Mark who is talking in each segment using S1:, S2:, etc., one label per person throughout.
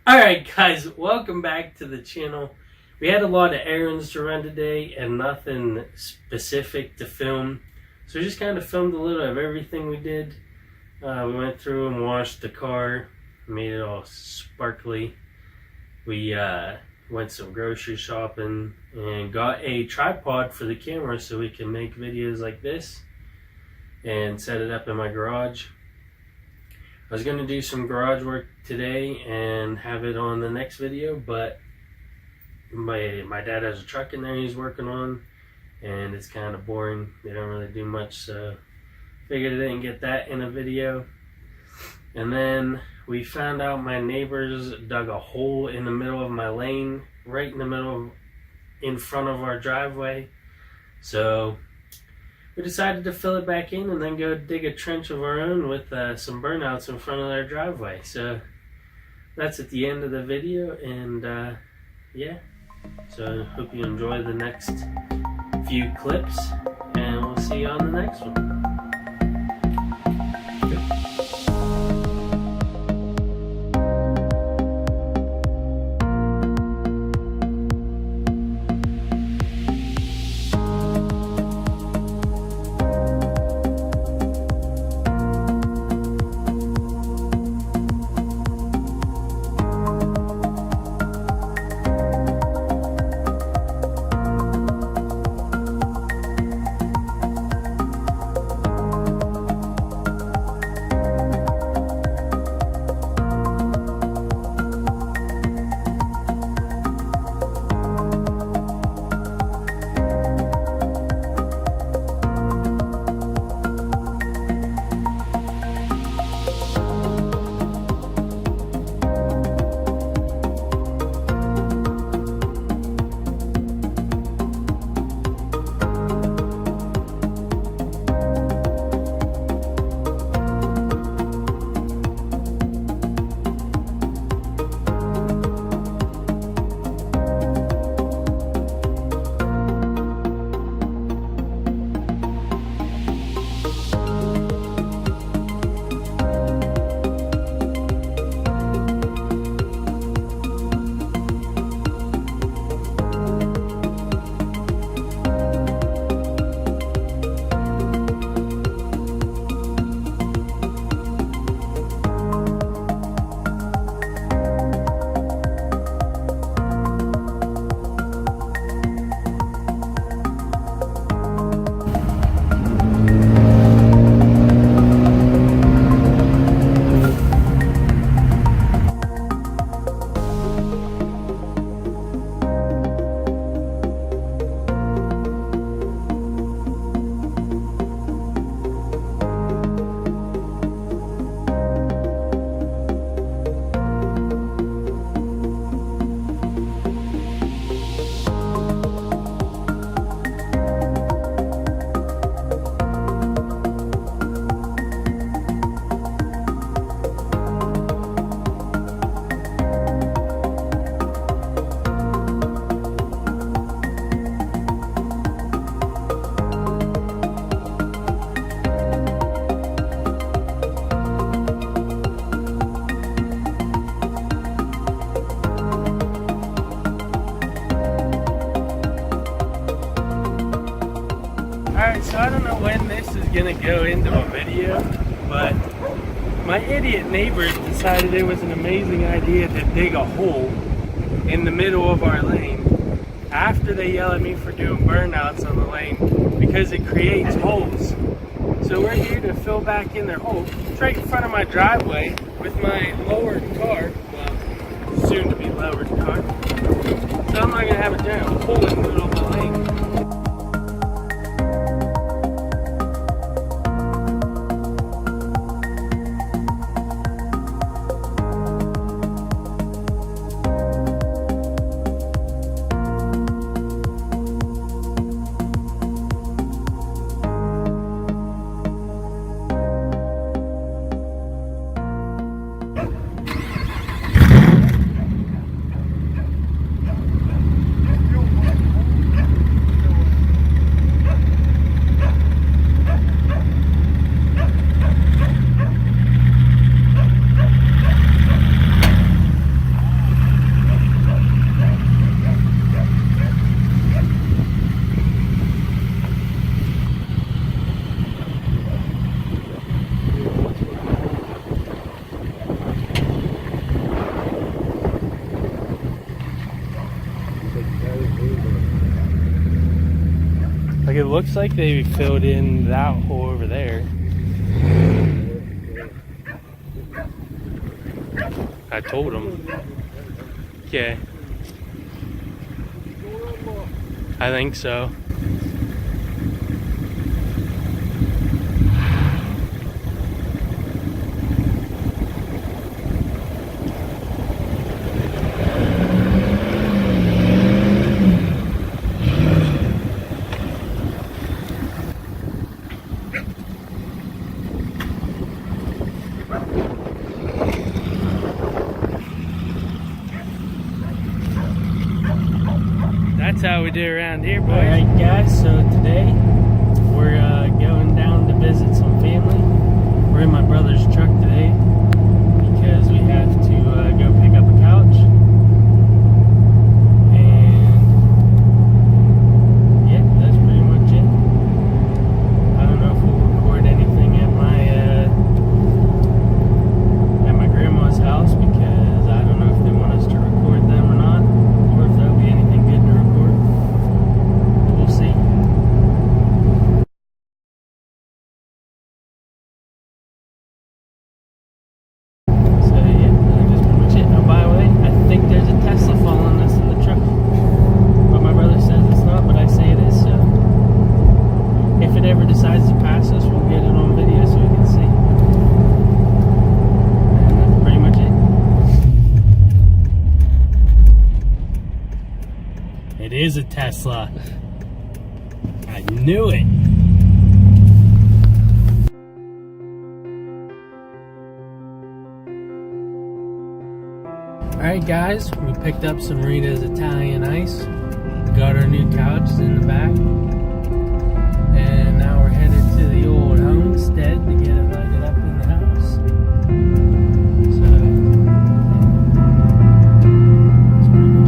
S1: Alright guys, welcome back to the channel. We had a lot of errands to run today and nothing specific to film. So we just kind of filmed a little of everything we did. We went through and washed the car, made it all sparkly. We went some grocery shopping and got a tripod for the camera so we can make videos like this and set it up in my garage. I was going to do some garage work today and have it on the next video, but my dad has a truck in there he's working on and it's kind of boring. They don't really do much, so figured I didn't get that in a video. And then we found out my neighbors dug a hole in the middle of my lane, right in the middle in front of our driveway. So we decided to fill it back in and then go dig a trench of our own with some burnouts in front of their driveway. So that's at the end of the video, and yeah. So hope you enjoy the next few clips, and we'll see you on the next one. Alright, so I don't know when this is going to go into a video, but my idiot neighbors decided it was an amazing idea to dig a hole in the middle of our lane after they yell at me for doing burnouts on the lane because it creates holes. So we're here to fill back in their hole. It's right in front of my driveway with my lowered car, well, soon to be lowered car. So I'm not going to have a giant hole in the middle of my lane. it looks like they filled in that hole over there. I told them. Okay. I think so. That's how we do around here, boys. Alright guys, so today we're going down to visit some family. We're in my brother's truck today because we have to go pick up a couch. And yeah, that's pretty much it. I don't know if we'll record anything at my grandma's house because I don't know if they want us to record them or not, or if there'll be anything good to record. We'll see. So yeah, that's just pretty much it. Oh, by the way, I think there's a Tesla following us in the truck. But my brother says it's not, but I say it is, so if it ever decides to pass us, we'll get it on video so we can see. And that's pretty much it. It is a Tesla. I knew it. Alright guys, we picked up some Rita's Italian Ice. Got our new couch in the back. And now we're headed to the old homestead to get it loaded up in the house. So, that's pretty much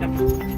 S1: Yep.